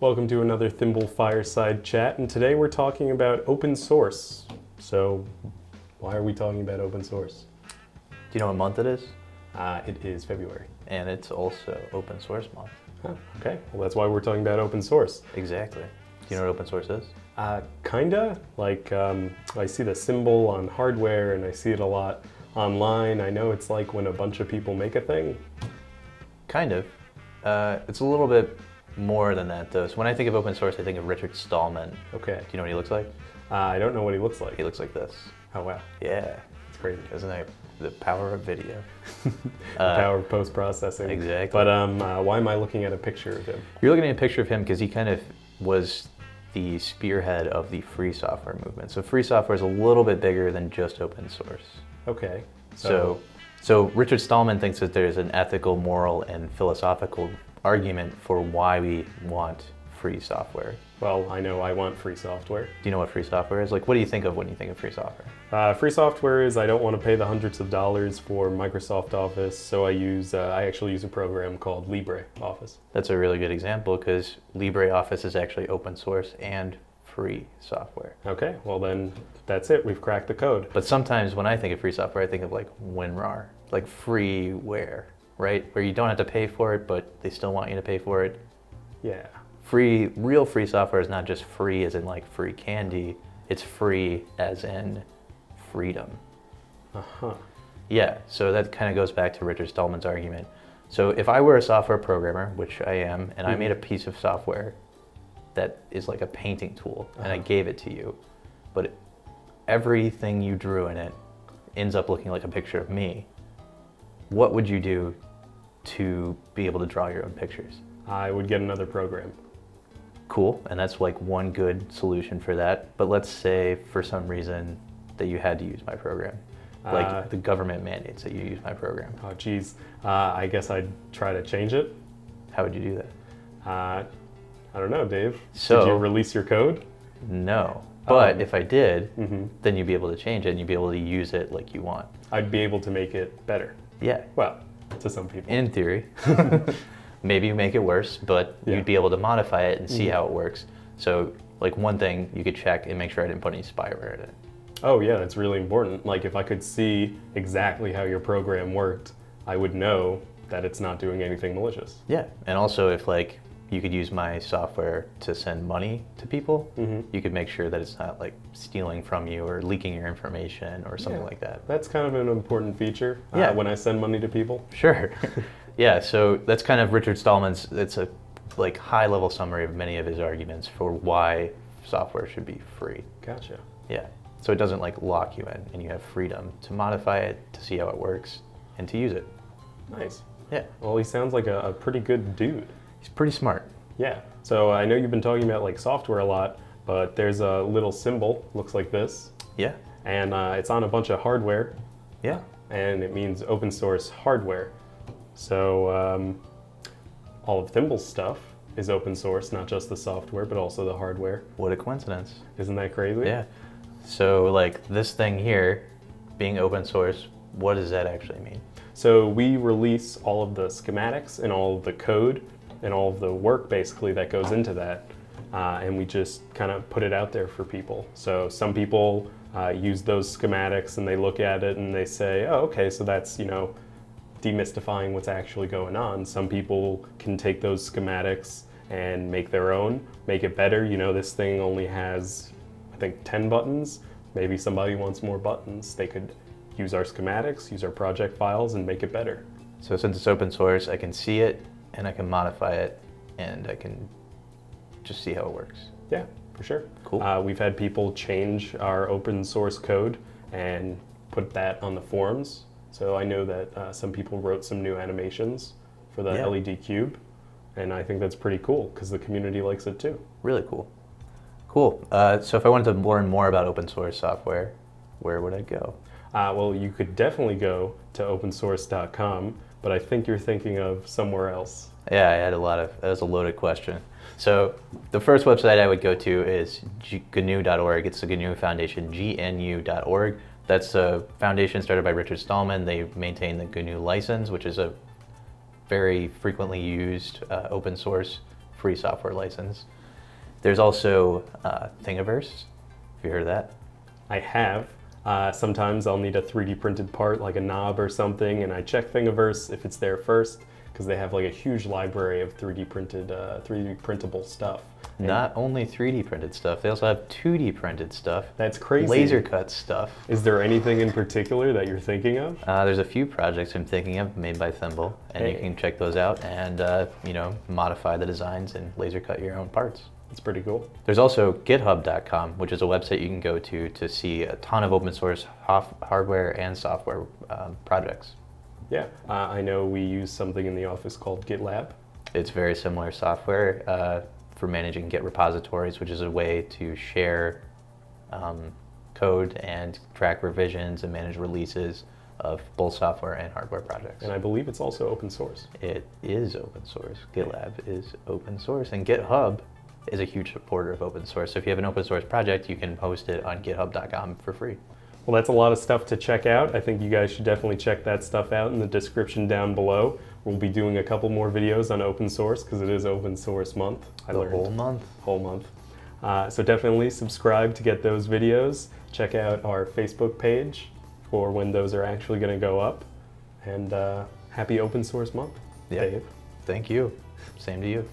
Welcome to another Thimble Fireside Chat, and today we're talking about open source. So, why are we talking about open source? Do you know what month it is? It is February. And it's also open source month. Huh, okay, well that's why we're talking about open source. Exactly. Do you know what open source is? Kinda. Like, I see the symbol on hardware and I see it a lot online. I know it's like when a bunch of people make a thing. Kind of. It's a little bit more than that though. So when I think of open source, I think of Richard Stallman. Okay. Do you know what he looks like? I don't know what he looks like. He looks like this. Oh wow. Yeah. It's crazy. Isn't that the power of video? The power of post-processing. Exactly. But why am I looking at a picture of him? You're looking at a picture of him because he kind of was the spearhead of the free software movement. So free software is a little bit bigger than just open source. Okay. So Richard Stallman thinks that there's an ethical, moral, and philosophical argument for why we want free software. Well, I know I want free software. Do you know what free software is? Like, what do you think of when you think of free software? Free software is I don't want to pay the hundreds of dollars for Microsoft Office, so I actually use a program called LibreOffice. That's a really good example because LibreOffice is actually open source and free software. Okay, well then that's it. We've cracked the code. But sometimes when I think of free software, I think of like WinRAR, like freeware, right? Where you don't have to pay for it, but they still want you to pay for it. Yeah. Real free software is not just free as in like free candy, it's free as in freedom. Uh-huh. Yeah, so that kind of goes back to Richard Stallman's argument. So if I were a software programmer, which I am, and I made a piece of software that is like a painting tool, and I gave it to you, but everything you drew in it ends up looking like a picture of me, what would you do to be able to draw your own pictures? I would get another program. Cool, and that's like one good solution for that. But let's say for some reason that you had to use my program. Like the government mandates that you use my program. Oh geez, I guess I'd try to change it. How would you do that? I don't know, Dave. So, did you release your code? No, but if I did, Mm-hmm. then you'd be able to change it and you'd be able to use it like you want. I'd be able to make it better. Yeah, Well, to some people. in theory. Maybe you make it worse, but Yeah. you'd be able to modify it and see how it works. So like one thing you could check and make sure I didn't put any spyware in it. Oh yeah, that's really important. Like if I could see exactly how your program worked, I would know that it's not doing anything malicious. Yeah, and also if like you could use my software to send money to people, you could make sure that it's not like stealing from you or leaking your information or something like that. That's kind of an important feature Yeah. when I send money to people. Sure. Yeah, so that's kind of Richard Stallman's, it's a like high level summary of many of his arguments for why software should be free. Gotcha. Yeah, so it doesn't like lock you in and you have freedom to modify it, to see how it works, and to use it. Nice. Yeah, Well, he sounds like a pretty good dude. he's pretty smart. Yeah. So I know you've been talking about like software a lot, but there's a little symbol, looks like this, Yeah, and it's on a bunch of hardware, yeah. and it means open source hardware. So all of Thimble's stuff is open source, not just the software, but also the hardware. What a coincidence. Isn't that crazy? Yeah. So like this thing here being open source, what does that actually mean? So we release all of the schematics and all of the code and all of the work basically that goes into that, and we just kind of put it out there for people. So some people use those schematics and they look at it and they say, oh, okay, so that's, demystifying what's actually going on. Some people can take those schematics and make their own, make it better. This thing only has, I think, 10 buttons. Maybe somebody wants more buttons. They could use our schematics, use our project files, and make it better. So since it's open source, I can see it and I can modify it and I can just see how it works. Yeah, for sure. Cool. We've had people change our open source code and put that on the forums. So I know that some people wrote some new animations for the LED cube, and I think that's pretty cool because the community likes it too. Really cool. Cool. So if I wanted to learn more about open source software, where would I go? Well, you could definitely go to opensource.com, but I think you're thinking of somewhere else. Yeah, I had that was a loaded question. So the first website I would go to is GNU.org. It's the GNU Foundation, GNU.org. That's a foundation started by Richard Stallman. They maintain the GNU license, which is a very frequently used open source free software license. There's also Thingiverse. Have you heard of that? I have. Sometimes I'll need a 3D printed part like a knob or something, and I check Thingiverse if it's there first, because they have like a huge library of 3D printable stuff. Not only 3D printed stuff, they also have 2D printed stuff. That's crazy. Laser cut stuff. Is there anything in particular that you're thinking of? There's a few projects I'm thinking of made by Thimble, and you can check those out and modify the designs and laser cut your own parts. It's pretty cool. There's also github.com, which is a website you can go to see a ton of open source hardware and software projects. Yeah, I know we use something in the office called GitLab. It's very similar software for managing Git repositories, which is a way to share code and track revisions and manage releases of both software and hardware projects. And I believe it's also open source. It is open source. GitLab is open source, and GitHub is a huge supporter of open source. So if you have an open source project, you can post it on github.com for free. Well, that's a lot of stuff to check out. I think you guys should definitely check that stuff out in the description down below. We'll be doing a couple more videos on open source because it is open source month. Whole month. Whole month. So definitely subscribe to get those videos. Check out our Facebook page for when those are actually going to go up. And happy open source month, Yeah. Dave. Thank you. Same to you.